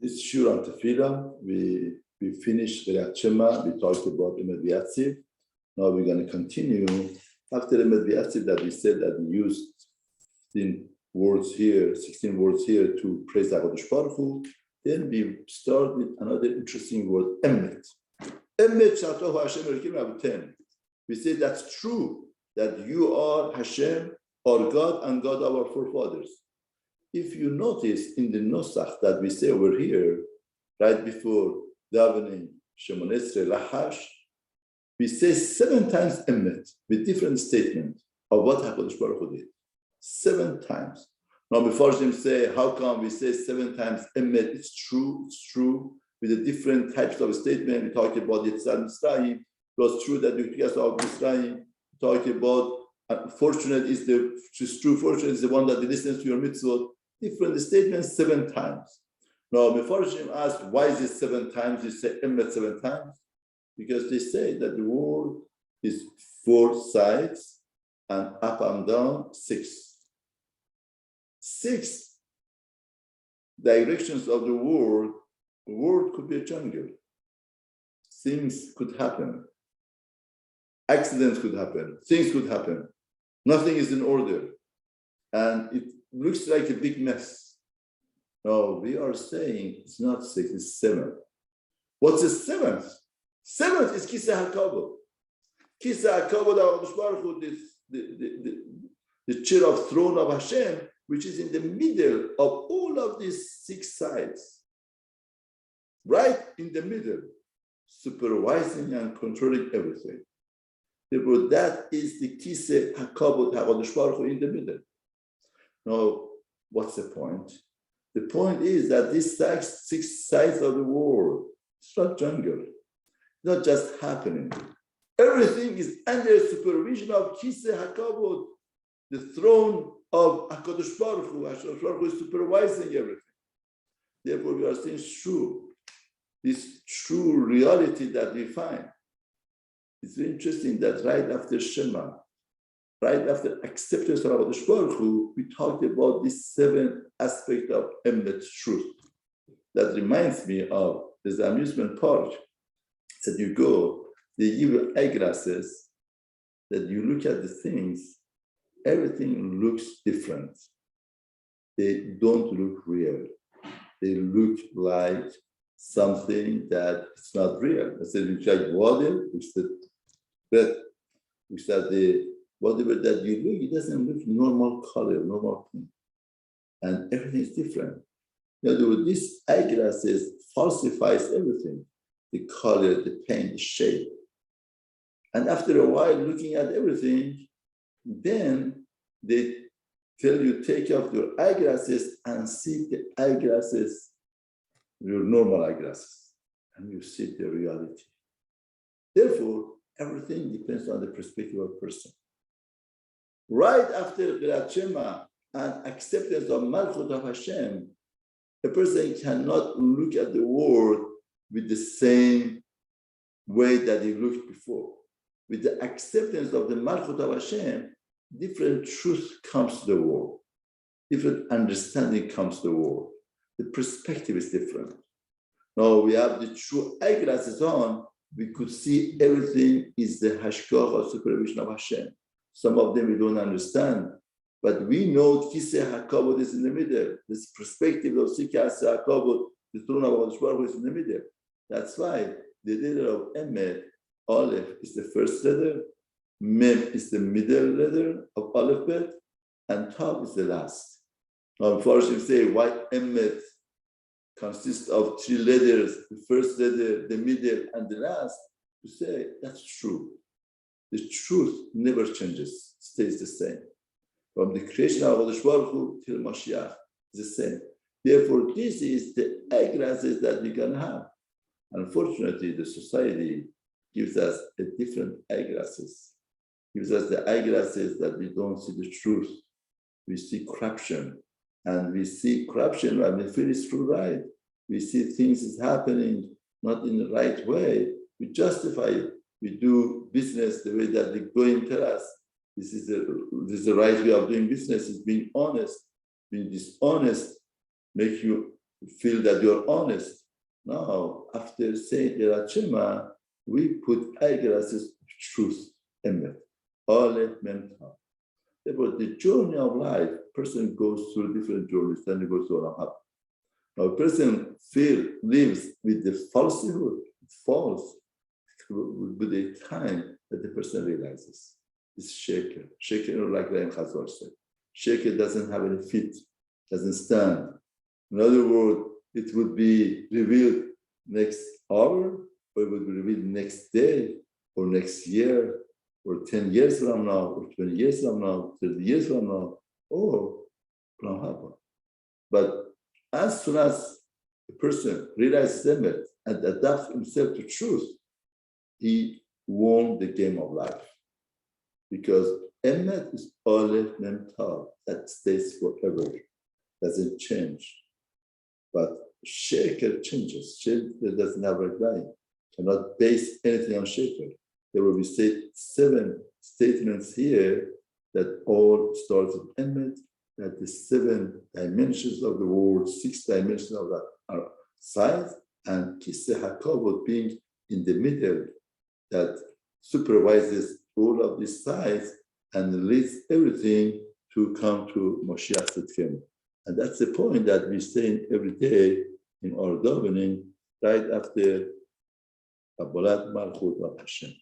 It's sure on Tefilla. We finished Shema. We talked about Emet Veyatziv. Now we're going to continue. After Emet Veyatziv that we said that we used 16 words here to praise HaKadosh Baruch Hu. Then we start with another interesting word, Emet. Emet Shatohu Hashem Elokim Avutem. We say that's true, that you are Hashem, our God, and God of our forefathers. If you notice in the Nosach that we say over here, right before davening Shema Lahash, we say 7 times Emet with different statements of what HaKadosh Baruch Hu did. 7 times. Now, before Hashem say, how come we say 7 times Emet? It's true, with the different types of statement. We talked about Yachad Kollel. It was true that you took us out of Mitzrayim. We talked about fortunate is the one that listens to your mitzvot. Different statements 7 times. Now, before Hashem asked, why is it 7 times? You say Emet 7 times. Because they say that the world is 4 sides and up and down 6. 6 directions of the world. The world could be a jungle. Things could happen. Accidents could happen. Things could happen. Nothing is in order. And it looks like a big mess. No, we are saying it's not 6, it's 7. What's the 7th? 7th is Kiseh HaKavod. Kiseh HaKavod, the chair of throne of Hashem, which is in the middle of all of these 6 sides. Right in the middle, supervising and controlling everything. Therefore, that is the Kiseh HaKavod HaKadosh Baruch Hu in the middle. Now, what's the point? The point is that these 6 sides of the world, it's not jungle. It's not just happening. Everything is under supervision of Kiseh HaKavod, the throne of HaKadosh Baruch Hu. HaKadosh Baruch Hu is supervising everything. Therefore, we are saying it's true. This true reality that we find. It's very interesting that right after Shema, right after acceptance of HaKadosh Baruch Hu, we talked about this 7th aspect of Emet truth. That reminds me of this amusement park that you go, they give you eyeglasses, that you look at the things, everything looks different. They don't look real. They look like something that it's not real. I said, it looks like water, which that the whatever that you look, it doesn't look normal color, normal thing. And everything is different. In other words, these eyeglasses falsifies everything. The color, the paint, the shape. And after a while, looking at everything, then they tell you, take off your eyeglasses and see the eyeglasses, your normal eyeglasses, and you see the reality. Therefore, everything depends on the perspective of a person. Right after Birkat Shema and acceptance of Malchut of Hashem, a person cannot look at the world with the same way that he looked before. With the acceptance of the Malchut of Hashem, different truth comes to the world. Different understanding comes to the world. The perspective is different. Now we have the true eyeglasses on, we could see everything is the hashgacha supervision of Hashem. Some of them we don't understand, but we know Kiseh HaKavod is in the middle. This perspective of Kiseh HaKavod, the throne of HaKadosh Baruch Hu is in the middle. That's why the letter of Emet, Aleph is the first letter, Mem is the middle letter of Aleph, and Tav is the last. Now, unfortunately, say why Emet consists of 3 letters, the first letter, the middle, and the last, to say that's true. The truth never changes, stays the same. From the creation of HaKadosh Baruch Hu till Mashiach, it's the same. Therefore, this is the eyeglasses that we can have. Unfortunately, the society gives us a different eyeglasses. Gives us the eyeglasses that we don't see the truth. We see corruption. And we see corruption when we feel it's true right. We see things is happening not in the right way. We justify it. We do business the way that the Goyim tell us. This is the right way of doing business, is being honest. Being dishonest make you feel that you're honest. Now, after saying Shema, we put eyeglasses of truth, Emet, Aleph, Mem, Tav. Therefore, the journey of life, person goes through different journeys, then he goes to Avraham. Now, a person lives with the falsehood, false, with the time that the person realizes. It's shaker. Shaker, like Ra'im Chazor said. Shaker doesn't have any feet, doesn't stand. In other words, it would be revealed next hour, or it would be revealed next day, or next year, or 10 years from now, or 20 years from now, 30 years from now, or from happen. But as soon as a person realizes Emet and adapts himself to truth, he won the game of life. Because Emet is Aleph Mem Tav, that stays forever, doesn't change. But Shaker changes. Shaker doesn't have a line, cannot base anything on Shaker. There will be 7 statements here that all start with Emet, that the 7 dimensions of the world, 6 dimensions of that are size, and Kiseh HaKavod being in the middle, that supervises all of these sides and leads everything to come to Moshiach Tzidkenu. And that's the point that we say every day in our davening, right after Kabbalat Malchut of Hashem.